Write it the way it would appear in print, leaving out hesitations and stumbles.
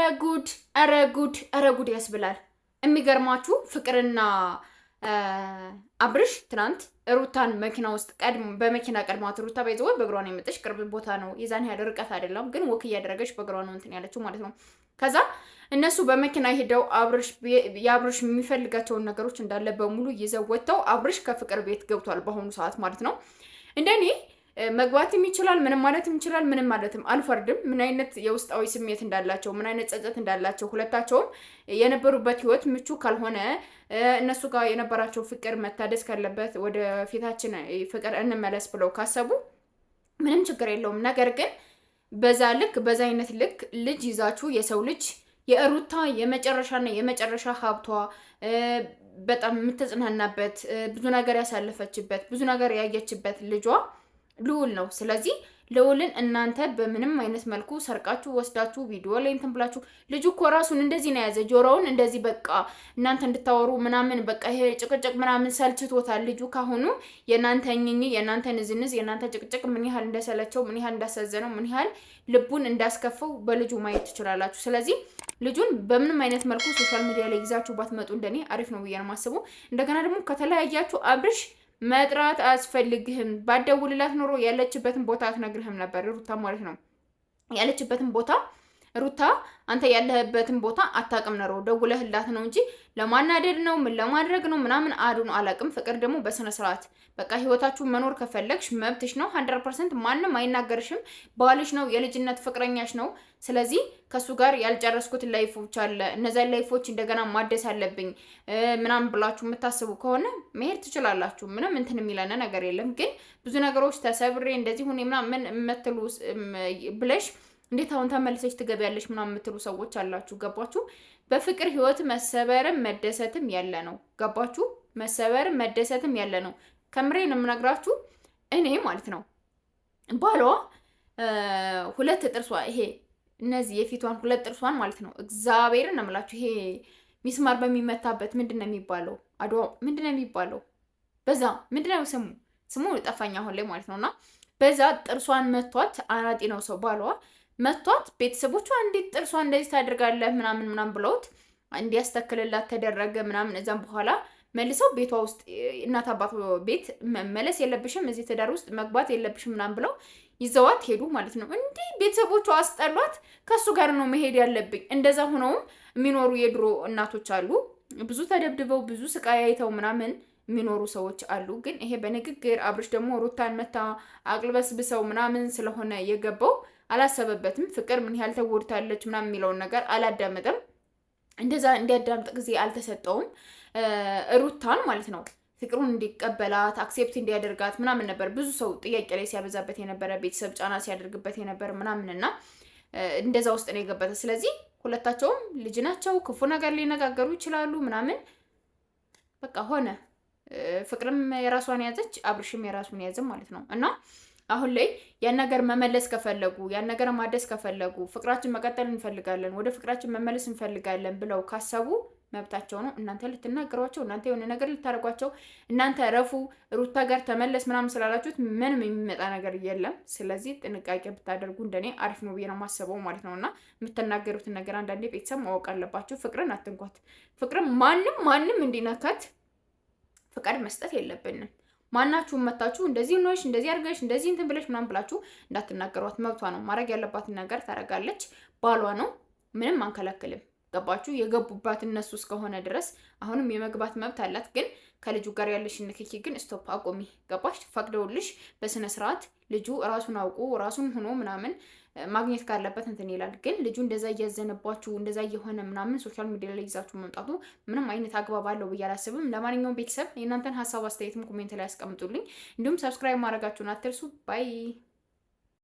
ኧረ ጉድ ያስብላል። የሚገርማችሁ ፍቅርና አብርሽ ትናንት ሩታን መኪና ውስጥ በመኪና ቀድሟት ሩታ በይዘው በእግሯ ነው የመጣች። ቅርብ ቦታ ነው፣ የዛን ያህል ርቀት አይደለም፣ ግን ወክ እያደረገች በእግሯ ነው እንትን ያለችው ማለት ነው። ከዛ እነሱ በመኪና ሄደው የአብርሽ የሚፈልጋቸውን ነገሮች እንዳለ በሙሉ ይዘው ወጥተው አብርሽ ከፍቅር ቤት ገብቷል በአሁኑ ሰዓት ማለት ነው። እንደኔ መግባትም ይችላል፣ ምንም ማለትም ይችላል፣ ምንም ማለትም አልፈርድም። ምን አይነት የውስጣዊ ስሜት እንዳላቸው፣ ምን አይነት ጸጸት እንዳላቸው ሁለታቸውም የነበሩበት ህይወት ምቹ ካልሆነ እነሱ ጋር የነበራቸው ፍቅር መታደስ ካለበት ወደ ፊታችን ፍቅር እንመለስ ብለው ካሰቡ ምንም ችግር የለውም። ነገር ግን በዛ አይነት ልክ ልጅ ይዛችሁ የሰው ልጅ የሩታ የመጨረሻና የመጨረሻ ሀብቷ በጣም የምትጽናናበት ብዙ ነገር ያሳለፈችበት ብዙ ነገር ያየችበት ልጇ ልዑል ነው። ስለዚህ ልዑልን እናንተ በምንም አይነት መልኩ ሰርቃችሁ ወስዳችሁ ቪዲዮ ላይ እንትን ብላችሁ ልጁ እኮ ራሱን እንደዚህ ነው ያዘ፣ ጆሮውን እንደዚህ በቃ እናንተ እንድታወሩ ምናምን በቃ ይሄ ጭቅጭቅ ምናምን ሰልችቶታል። ልጁ ካሁኑ የእናንተ እኝኝ፣ የእናንተ ንዝንዝ፣ የእናንተ ጭቅጭቅ ምን ያህል እንደሰለቸው፣ ምን ያህል እንዳሳዘነው፣ ምን ያህል ልቡን እንዳስከፈው በልጁ ማየት ትችላላችሁ። ስለዚህ ልጁን በምንም አይነት መልኩ ሶሻል ሚዲያ ላይ ይዛችሁ ባትመጡ እንደኔ አሪፍ ነው ብዬ ነው የማስበው። እንደገና ደግሞ ከተለያያችሁ አብርሽ መጥራት አያስፈልግህም። ባደውልላት ኖሮ ያለችበትን ቦታ አትነግርህም ነበር ሩታ ማለት ነው። ያለችበትን ቦታ ሩታ አንተ ያለህበትን ቦታ አታውቅም ነው። ደውለህላት ነው እንጂ ለማናደድ ነው ምን ለማድረግ ነው ምናምን አዱን አላውቅም። ፍቅር ደግሞ በስነ ስርዓት በቃ ህይወታችሁ መኖር ከፈለግሽ መብትሽ ነው። 100% ማንም አይናገርሽም። ባልሽ ነው፣ የልጅነት ፍቅረኛሽ ነው። ስለዚህ ከሱ ጋር ያልጨረስኩት ላይፎች አለ፣ እነዛን ላይፎች እንደገና ማደስ አለብኝ ምናምን ብላችሁ የምታስቡ ከሆነ መሄድ ትችላላችሁ። ምንም እንትን የሚለን ነገር የለም። ግን ብዙ ነገሮች ተሰብሬ እንደዚህ ሁኔ ምናምን የምትሉ ብለሽ እንዴት አሁን ተመልሰሽ ትገቢያለሽ ምናምን የምትሉ ሰዎች አላችሁ። ገባችሁ? በፍቅር ህይወት መሰበርም መደሰትም ያለ ነው። ገባችሁ? መሰበርም መደሰትም ያለ ነው። ከምሬ ነው የምነግራችሁ። እኔ ማለት ነው ባሏ ሁለት ጥርሷ ይሄ እነዚህ የፊቷን ሁለት ጥርሷን ማለት ነው እግዚአብሔርን ነው የምላችሁ። ይሄ ሚስማር በሚመታበት ምንድነው የሚባለው? አድዋ ምንድነው የሚባለው? በዛ ምንድነው ስሙ ጠፋኝ አሁን ላይ ማለት ነውና በዛ ጥርሷን መቷት። አናጢ ነው ሰው ባሏ መቷት። ቤተሰቦቿ እንዴት ጥርሷን እንደዚህ ታደርጋለህ ምናምን ብለውት እንዲያስተክልላት ተደረገ ምናምን። እዛም በኋላ መልሰው ቤቷ ውስጥ እናት አባቷ ቤት መመለስ የለብሽም እዚህ ትዳር ውስጥ መግባት የለብሽም ምናምን ብለው ይዘዋት ሄዱ ማለት ነው። እንዲህ ቤተሰቦቿ አስጠሏት። ከሱ ጋር ነው መሄድ ያለብኝ። እንደዛ ሆነውም የሚኖሩ የድሮ እናቶች አሉ። ብዙ ተደብድበው ብዙ ስቃይ አይተው ምናምን የሚኖሩ ሰዎች አሉ። ግን ይሄ በንግግር አብርሽ ደግሞ ሩታን መታ አቅልበስብሰው ምናምን ስለሆነ የገባው አላሰበበትም። ፍቅር ምን ያህል ተጎድታለች ምናምን የሚለውን ነገር አላዳመጠም። እንደዛ እንዲያዳምጥ ጊዜ አልተሰጠውም። ሩታን ማለት ነው ፍቅሩን እንዲቀበላት አክሴፕት እንዲያደርጋት ምናምን ነበር ብዙ ሰው ጥያቄ ላይ ሲያበዛበት የነበረ፣ ቤተሰብ ጫና ሲያደርግበት የነበረ ምናምንና እንደዛ ውስጥ ነው የገበተ። ስለዚህ ሁለታቸውም ልጅ ናቸው፣ ክፉ ነገር ሊነጋገሩ ይችላሉ ምናምን በቃ ሆነ። ፍቅርም የራሷን ያዘች፣ አብርሽም የራሱን ያዘ ማለት ነው። እና አሁን ላይ ያን ነገር መመለስ ከፈለጉ ያን ነገር ማደስ ከፈለጉ ፍቅራችን መቀጠል እንፈልጋለን፣ ወደ ፍቅራችን መመለስ እንፈልጋለን ብለው ካሰቡ መብታቸው ነው። እናንተ ልትናገሯቸው፣ እናንተ የሆነ ነገር ልታደርጓቸው፣ እናንተ ረፉ ሩታ ጋር ተመለስ ምናምን ስላላችሁት ምንም የሚመጣ ነገር የለም። ስለዚህ ጥንቃቄ ብታደርጉ እንደኔ አሪፍ ነው ብዬ ነው የማስበው ማለት ነውና የምትናገሩትን ነገር አንዳንዴ ቤተሰብ ማወቅ አለባችሁ። ፍቅርን አትንኳት። ፍቅርን ማንም እንዲነካት ፍቃድ መስጠት የለብንም። ማናችሁም መታችሁ እንደዚህ ነሽ እንደዚህ አድርገሽ እንደዚህ እንትን ብለሽ ምናምን ብላችሁ እንዳትናገሯት። መብቷ ነው። ማድረግ ያለባትን ነገር ታደርጋለች። ባሏ ነው። ምንም አንከለክልም። ገባችሁ? የገቡባት እነሱ እስከሆነ ድረስ አሁንም የመግባት መብት አላት። ግን ከልጁ ጋር ያለሽ ንክኪ ግን ስቶፕ አቆሚ። ገባሽ? ፈቅደውልሽ በስነ ስርዓት ልጁ ራሱን አውቁ ራሱን ሆኖ ምናምን ማግኘት ካለበት እንትን ይላል። ግን ልጁ እንደዛ እያዘነባችሁ እንደዛ እየሆነ ምናምን ሶሻል ሚዲያ ላይ ይዛችሁ መምጣቱ ምንም አይነት አግባብ አለው ብዬ አላስብም። ለማንኛውም ቤተሰብ የእናንተን ሀሳብ አስተያየትም ኮሜንት ላይ ያስቀምጡልኝ። እንዲሁም ሰብስክራይብ ማድረጋችሁን አትርሱ። ባይ